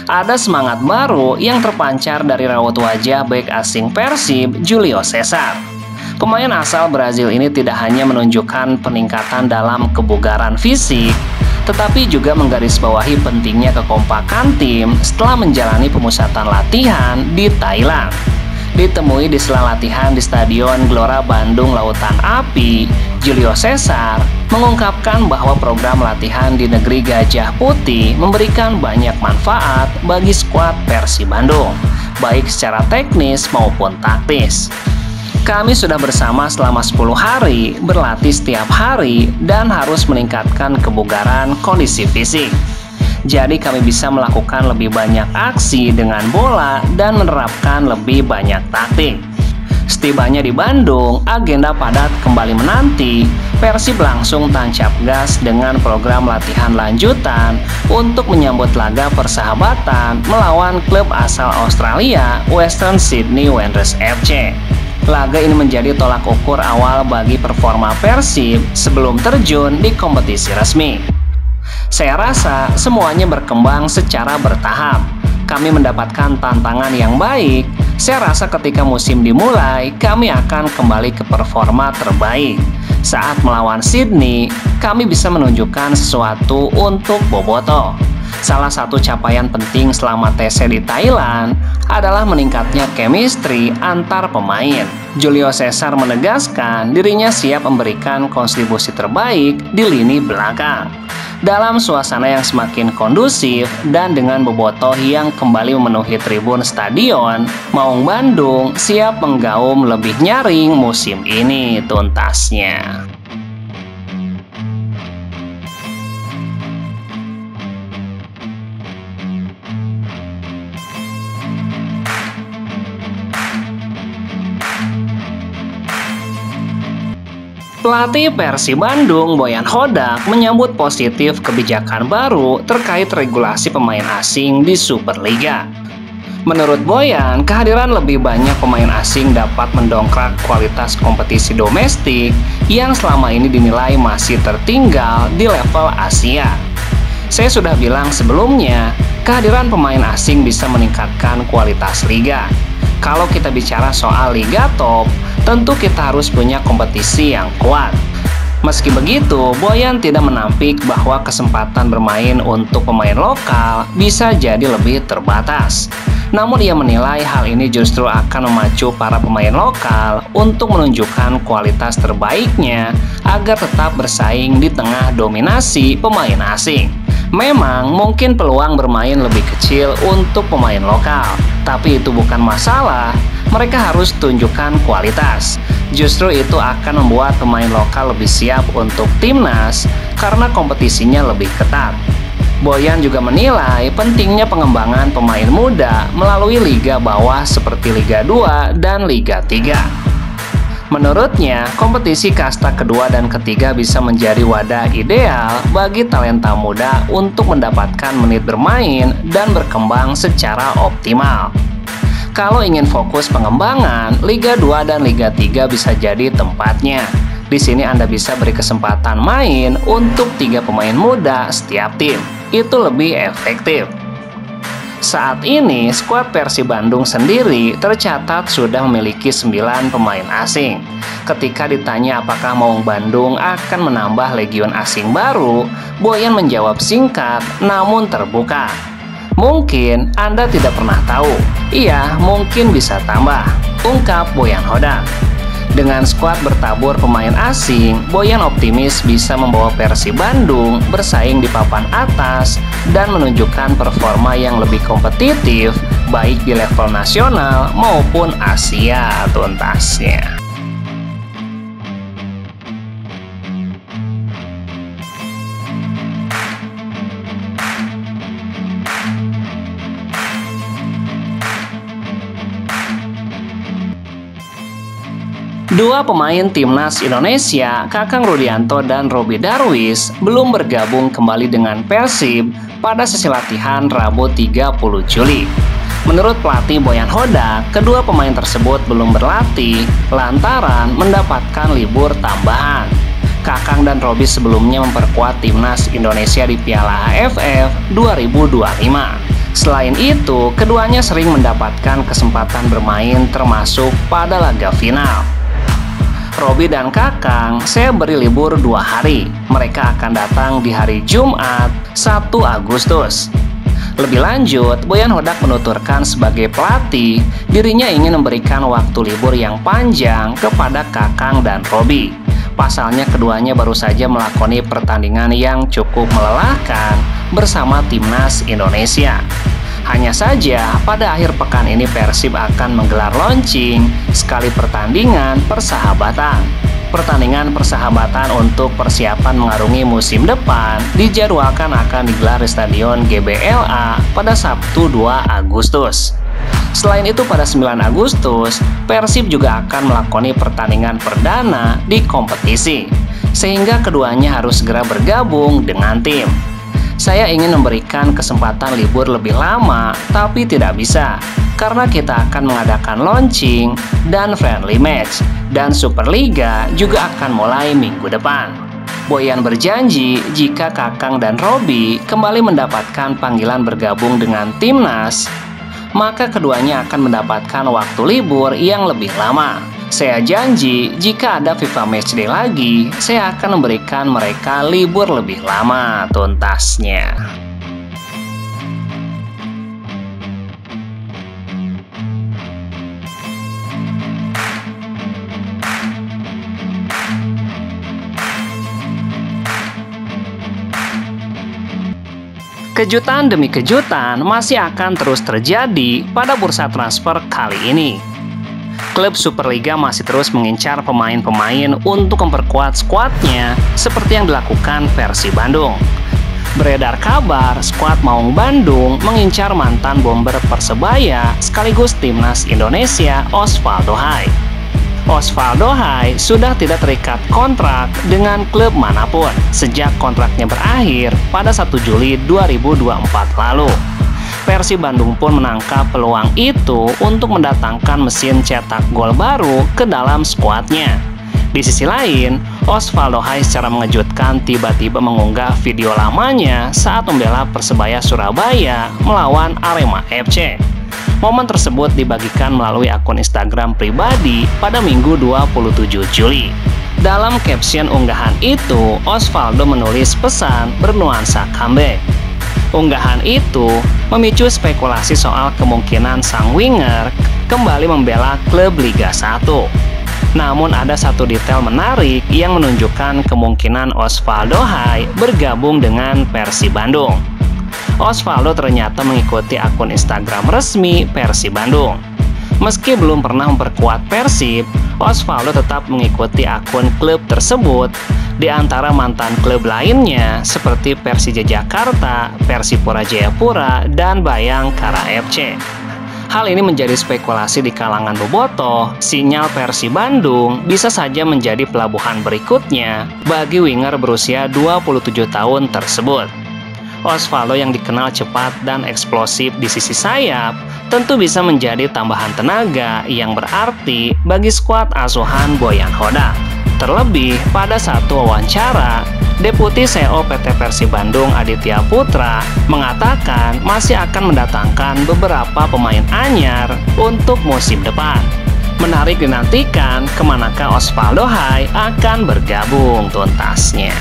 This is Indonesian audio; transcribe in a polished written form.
Ada semangat baru yang terpancar dari raut wajah bek asing Persib, Julio Cesar. Pemain asal Brazil ini tidak hanya menunjukkan peningkatan dalam kebugaran fisik, tetapi juga menggarisbawahi pentingnya kekompakan tim setelah menjalani pemusatan latihan di Thailand. Ditemui di sela latihan di Stadion Gelora Bandung Lautan Api, Julio Cesar mengungkapkan bahwa program latihan di negeri Gajah Putih memberikan banyak manfaat bagi skuad Persib Bandung, baik secara teknis maupun taktis. Kami sudah bersama selama 10 hari, berlatih setiap hari, dan harus meningkatkan kebugaran kondisi fisik. Jadi kami bisa melakukan lebih banyak aksi dengan bola dan menerapkan lebih banyak taktik. Setibanya di Bandung, agenda padat kembali menanti. Persib langsung tancap gas dengan program latihan lanjutan untuk menyambut laga persahabatan melawan klub asal Australia, Western Sydney Wanderers FC. Laga ini menjadi tolak ukur awal bagi performa Persib sebelum terjun di kompetisi resmi. Saya rasa semuanya berkembang secara bertahap. Kami mendapatkan tantangan yang baik. Saya rasa ketika musim dimulai, kami akan kembali ke performa terbaik. Saat melawan Sydney, kami bisa menunjukkan sesuatu untuk Boboto. Salah satu capaian penting selama TC di Thailand adalah meningkatnya chemistry antar pemain. Julio Cesar menegaskan dirinya siap memberikan kontribusi terbaik di lini belakang. Dalam suasana yang semakin kondusif dan dengan bobotoh yang kembali memenuhi tribun stadion, Maung Bandung siap menggaum lebih nyaring musim ini tuntasnya. Pelatih Persib Bandung, Boyan Hodak, menyambut positif kebijakan baru terkait regulasi pemain asing di Superliga. Menurut Boyan, kehadiran lebih banyak pemain asing dapat mendongkrak kualitas kompetisi domestik yang selama ini dinilai masih tertinggal di level Asia. Saya sudah bilang sebelumnya, kehadiran pemain asing bisa meningkatkan kualitas liga. Kalau kita bicara soal liga top, tentu kita harus punya kompetisi yang kuat. Meski begitu, Boyan tidak menampik bahwa kesempatan bermain untuk pemain lokal bisa jadi lebih terbatas. Namun ia menilai hal ini justru akan memacu para pemain lokal untuk menunjukkan kualitas terbaiknya agar tetap bersaing di tengah dominasi pemain asing. Memang mungkin peluang bermain lebih kecil untuk pemain lokal, tapi itu bukan masalah. Mereka harus tunjukkan kualitas. Justru itu akan membuat pemain lokal lebih siap untuk timnas karena kompetisinya lebih ketat. Boyan juga menilai pentingnya pengembangan pemain muda melalui liga bawah seperti Liga 2 dan Liga 3. Menurutnya, kompetisi kasta kedua dan ketiga bisa menjadi wadah ideal bagi talenta muda untuk mendapatkan menit bermain dan berkembang secara optimal. Kalau ingin fokus pengembangan, Liga 2 dan Liga 3 bisa jadi tempatnya. Di sini Anda bisa beri kesempatan main untuk 3 pemain muda setiap tim. Itu lebih efektif. Saat ini, skuad Persib Bandung sendiri tercatat sudah memiliki 9 pemain asing. Ketika ditanya apakah Maung Bandung akan menambah legion asing baru, Boyan menjawab singkat namun terbuka. Mungkin Anda tidak pernah tahu. Iya, mungkin bisa tambah, ungkap Boyan Hodak. Dengan skuad bertabur pemain asing, Boyan optimis bisa membawa Persib Bandung bersaing di papan atas dan menunjukkan performa yang lebih kompetitif baik di level nasional maupun Asia tuntasnya. Dua pemain timnas Indonesia, Kakang Rudianto dan Robby Darwis, belum bergabung kembali dengan Persib pada sesi latihan Rabu 30 Juli. Menurut pelatih Boyan Hodak, kedua pemain tersebut belum berlatih lantaran mendapatkan libur tambahan. Kakang dan Robby sebelumnya memperkuat timnas Indonesia di Piala AFF 2025. Selain itu, keduanya sering mendapatkan kesempatan bermain termasuk pada laga final. Robi dan Kakang, saya beri libur 2 hari. Mereka akan datang di hari Jumat, 1 Agustus. Lebih lanjut, Boyan Hodak menuturkan sebagai pelatih, dirinya ingin memberikan waktu libur yang panjang kepada Kakang dan Robi. Pasalnya keduanya baru saja melakoni pertandingan yang cukup melelahkan bersama timnas Indonesia. Hanya saja, pada akhir pekan ini Persib akan menggelar launching sekali pertandingan persahabatan. Pertandingan persahabatan untuk persiapan mengarungi musim depan dijadwalkan akan digelar di Stadion GBLA pada Sabtu 2 Agustus. Selain itu, pada 9 Agustus, Persib juga akan melakoni pertandingan perdana di kompetisi, sehingga keduanya harus segera bergabung dengan tim. Saya ingin memberikan kesempatan libur lebih lama, tapi tidak bisa, karena kita akan mengadakan launching dan friendly match, dan Superliga juga akan mulai minggu depan. Boyan berjanji jika Kakang dan Robi kembali mendapatkan panggilan bergabung dengan timnas, maka keduanya akan mendapatkan waktu libur yang lebih lama. Saya janji jika ada FIFA Matchday lagi, saya akan memberikan mereka libur lebih lama tuntasnya. Kejutan demi kejutan masih akan terus terjadi pada bursa transfer kali ini. Klub Superliga masih terus mengincar pemain-pemain untuk memperkuat skuadnya seperti yang dilakukan Persib Bandung. Beredar kabar skuad Maung Bandung mengincar mantan bomber Persebaya sekaligus timnas Indonesia Osvaldo Hai. Osvaldo Hai sudah tidak terikat kontrak dengan klub manapun sejak kontraknya berakhir pada 1 Juli 2024 lalu. Persib Bandung pun menangkap peluang itu untuk mendatangkan mesin cetak gol baru ke dalam skuadnya. Di sisi lain, Osvaldo Hai secara mengejutkan tiba-tiba mengunggah video lamanya saat membela Persebaya Surabaya melawan Arema FC. Momen tersebut dibagikan melalui akun Instagram pribadi pada Minggu 27 Juli. Dalam caption unggahan itu, Osvaldo menulis pesan bernuansa comeback. Unggahan itu memicu spekulasi soal kemungkinan sang winger kembali membela klub Liga 1. Namun ada satu detail menarik yang menunjukkan kemungkinan Osvaldo Hai bergabung dengan Persib Bandung. Osvaldo ternyata mengikuti akun Instagram resmi Persib Bandung. Meski belum pernah memperkuat Persib, Osvaldo tetap mengikuti akun klub tersebut di antara mantan klub lainnya seperti Persija Jakarta, Persipura Jayapura, dan Bayangkara FC. Hal ini menjadi spekulasi di kalangan bobotoh, sinyal Persib Bandung bisa saja menjadi pelabuhan berikutnya bagi winger berusia 27 tahun tersebut. Osvaldo yang dikenal cepat dan eksplosif di sisi sayap tentu bisa menjadi tambahan tenaga yang berarti bagi skuad asuhan Boyan Hodak. Terlebih pada satu wawancara, Deputi CEO PT Persib Bandung Aditya Putra mengatakan masih akan mendatangkan beberapa pemain anyar untuk musim depan. Menarik dinantikan kemanakah Osvaldo Hai akan bergabung tuntasnya.